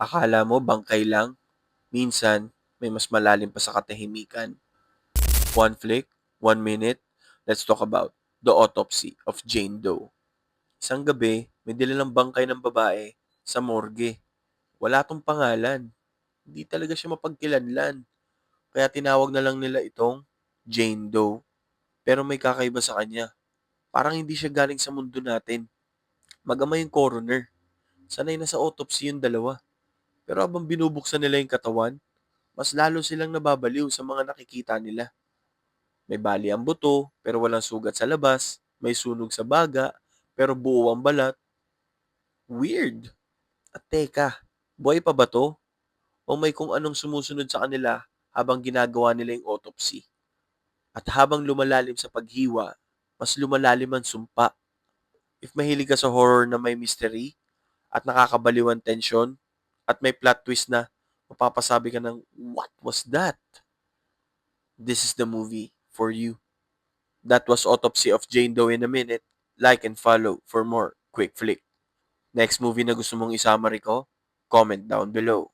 Akala mo bangkay lang? Minsan, may mas malalim pa sa katahimikan. One flick, 1 minute, let's talk about the autopsy of Jane Doe. Isang gabi, may nilalang bangkay ng babae sa morgue. Wala tong pangalan. Hindi talaga siya mapagkilanlan. Kaya tinawag na lang nila itong Jane Doe. Pero may kakaiba sa kanya. Parang hindi siya galing sa mundo natin. Magama yung coroner. Sanay na sa autopsy yung dalawa. Pero habang binubuksan nila yung katawan, mas lalo silang nababaliw sa mga nakikita nila. May bali ang buto, pero walang sugat sa labas. May sunog sa baga, pero buo ang balat. Weird. At teka, buhay pa ba to? O may kung anong sumusunod sa kanila habang ginagawa nila yung autopsy? At habang lumalalim sa paghiwa, mas lumalalim ang sumpa. If mahilig ka sa horror na may mystery at nakakabaliw ang tensyon at may plot twist na mapapasabi ka ng, what was that? This is the movie for you. That was Autopsy of Jane Doe in a minute. Like and follow for more quick flick. Next movie na gusto mong isama ko? Comment down below.